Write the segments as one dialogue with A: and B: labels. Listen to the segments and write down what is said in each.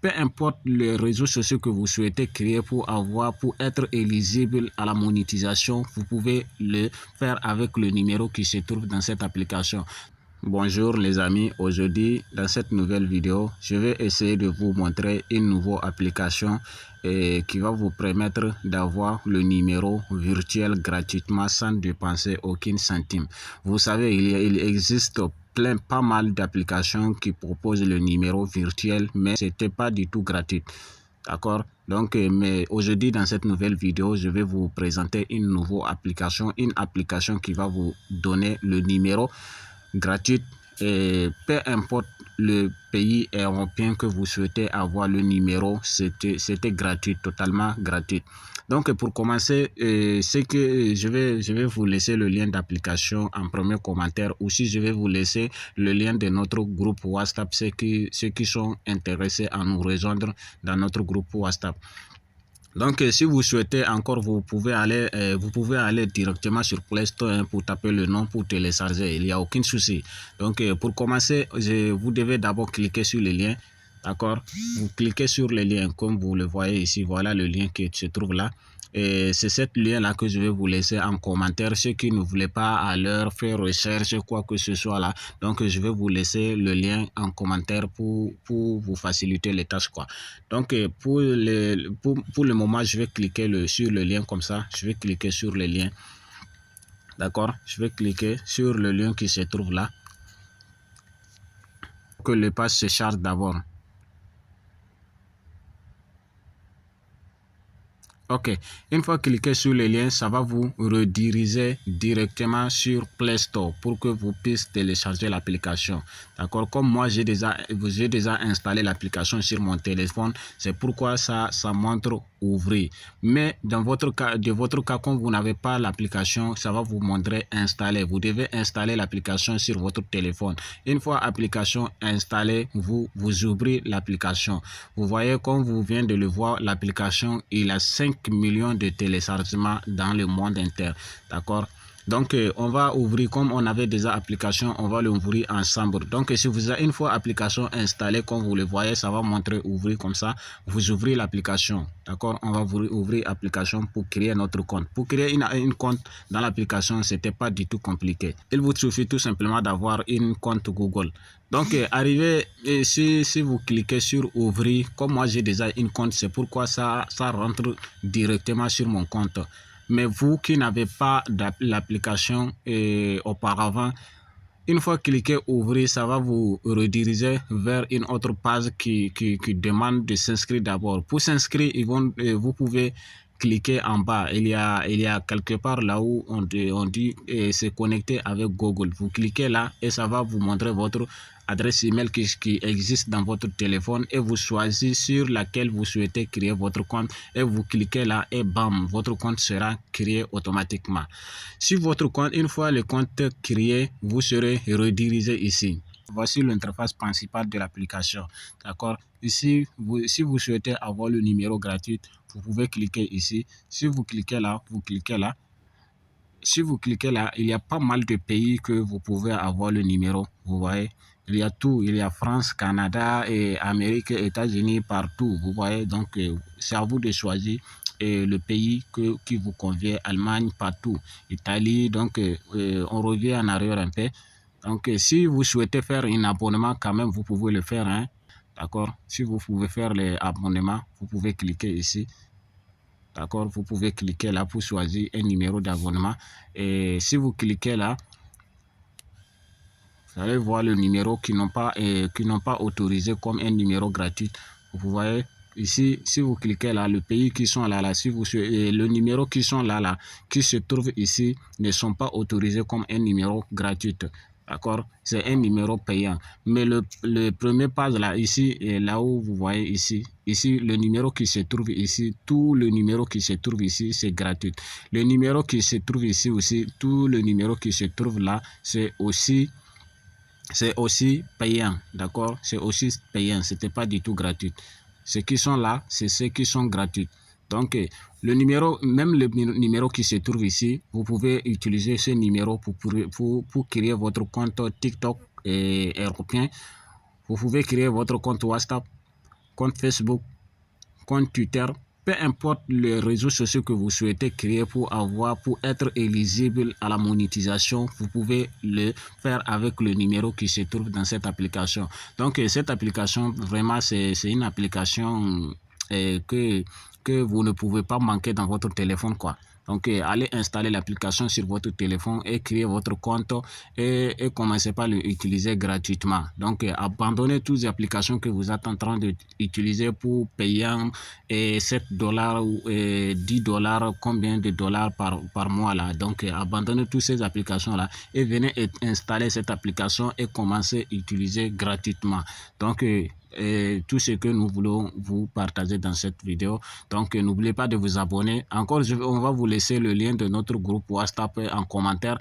A: peu importe les réseaux sociaux que vous souhaitez créer pour être éligible à la monétisation, vous pouvez le faire avec le numéro qui se trouve dans cette application. Bonjour les amis, aujourd'hui dans cette nouvelle vidéo, je vais essayer de vous montrer une nouvelle application qui va vous permettre d'avoir le numéro virtuel gratuitement sans dépenser aucun centime. Vous savez, il existe pas mal d'applications qui proposent le numéro virtuel, mais c'était pas du tout gratuit. D'accord? Donc, mais aujourd'hui, dans cette nouvelle vidéo, je vais vous présenter une nouvelle application, qui va vous donner le numéro gratuit et peu importe le pays européen que vous souhaitez avoir le numéro, c'était gratuit, totalement gratuit. Donc pour commencer, c'est que je vais vous laisser le lien d'application en premier commentaire, ou si je vais vous laisser le lien de notre groupe WhatsApp, ceux qui sont intéressés à nous rejoindre dans notre groupe WhatsApp. Donc, si vous souhaitez encore, vous pouvez aller directement sur Play Store pour taper le nom pour télécharger. Il n'y a aucun souci. Donc, pour commencer, vous devez d'abord cliquer sur le lien. D'accord? Vous cliquez sur le lien comme vous le voyez ici. Voilà le lien qui se trouve là. Et c'est ce lien-là que je vais vous laisser en commentaire. Ceux qui ne voulaient pas à l'heure faire recherche, quoi que ce soit là. Donc, je vais vous laisser le lien en commentaire pour vous faciliter les tâches, quoi. Donc, pour le moment, je vais cliquer sur le lien comme ça. Je vais cliquer sur le lien. D'accord? Je vais cliquer sur le lien qui se trouve là. Que le page se charge d'abord. Ok, une fois cliqué sur le lien, ça va vous rediriger directement sur Play Store pour que vous puissiez télécharger l'application. D'accord, comme moi j'ai déjà installé l'application sur mon téléphone, c'est pourquoi ça montre ouvrir. Mais dans votre cas, comme vous n'avez pas l'application, ça va vous montrer installer. Vous devez installer l'application sur votre téléphone. Une fois l'application installée, vous ouvrez l'application. Vous voyez, comme vous venez de le voir, l'application, il a 5 millions de téléchargements dans le monde entier. D'accord? Donc, on va ouvrir, comme on avait déjà application, on va l'ouvrir ensemble. Donc, si vous avez une fois l'application installée, comme vous le voyez, ça va montrer ouvrir comme ça. Vous ouvrez l'application. D'accord? On va ouvrir l'application pour créer notre compte. Pour créer une compte dans l'application, c'était pas du tout compliqué. Il vous suffit tout simplement d'avoir une compte Google. Donc, si vous cliquez sur ouvrir, comme moi j'ai déjà une compte, c'est pourquoi ça rentre directement sur mon compte. Mais vous qui n'avez pas l'application auparavant, une fois cliqué ouvrir, ça va vous rediriger vers une autre page qui demande de s'inscrire d'abord. Pour s'inscrire, vous pouvez cliquer en bas. Il y a quelque part là où on dit se connecter avec Google. Vous cliquez là et ça va vous montrer votre adresse email qui existe dans votre téléphone, et vous choisissez sur laquelle vous souhaitez créer votre compte et vous cliquez là et bam, votre compte sera créé automatiquement. Si votre compte, une fois le compte créé, vous serez redirigé ici. Voici l'interface principale de l'application. D'accord? Ici, si vous souhaitez avoir le numéro gratuit, vous pouvez cliquer ici. Si vous cliquez là, vous cliquez là. Si vous cliquez là, il y a pas mal de pays que vous pouvez avoir le numéro. Vous voyez, il y a tout. Il y a France, Canada, et Amérique, États-Unis, partout. Vous voyez, donc c'est à vous de choisir le pays qui vous convient. Allemagne, partout. Italie, donc on revient en arrière un peu. Donc si vous souhaitez faire un abonnement, quand même, vous pouvez le faire. Hein? D'accord? Si vous pouvez faire l'abonnement, vous pouvez cliquer ici. D'accord, vous pouvez cliquer là pour choisir un numéro d'abonnement. Et si vous cliquez là, vous allez voir le numéro qui n'ont pas autorisé comme un numéro gratuit. Vous voyez ici, si vous cliquez là, le pays qui sont là, si vous le numéro qui sont là, qui se trouvent ici, ne sont pas autorisés comme un numéro gratuit. D'accord, c'est un numéro payant. Mais le premier page là, ici, et là où vous voyez ici, le numéro qui se trouve ici, tout le numéro qui se trouve ici, c'est gratuit. Le numéro qui se trouve ici aussi, tout le numéro qui se trouve là, c'est aussi payant. D'accord, c'est aussi payant. C'était pas du tout gratuit. Ceux qui sont là, c'est ceux qui sont gratuits. Donc, le numéro qui se trouve ici, vous pouvez utiliser ce numéro pour créer votre compte TikTok européen. Vous pouvez créer votre compte WhatsApp. compte Facebook, compte Twitter, peu importe les réseaux sociaux que vous souhaitez créer pour être éligible à la monétisation, vous pouvez le faire avec le numéro qui se trouve dans cette application. Donc cette application, vraiment, c'est une application que vous ne pouvez pas manquer dans votre téléphone, quoi. Donc, allez installer l'application sur votre téléphone et créer votre compte et commencez par l'utiliser gratuitement. Donc, abandonnez toutes les applications que vous êtes en train d'utiliser pour payer $7 ou $10, combien de dollars par mois là. Donc, abandonnez toutes ces applications là et venez installer cette application et commencez à utiliser gratuitement. Donc, tout ce que nous voulons vous partager dans cette vidéo. Donc n'oubliez pas de vous abonner. Encore, on va vous laisser le lien de notre groupe WhatsApp en commentaire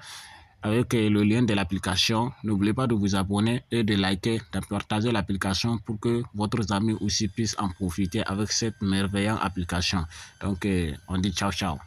A: avec le lien de l'application. N'oubliez pas de vous abonner et de liker, de partager l'application pour que votre amis aussi puissent en profiter avec cette merveilleuse application. Donc on dit ciao ciao.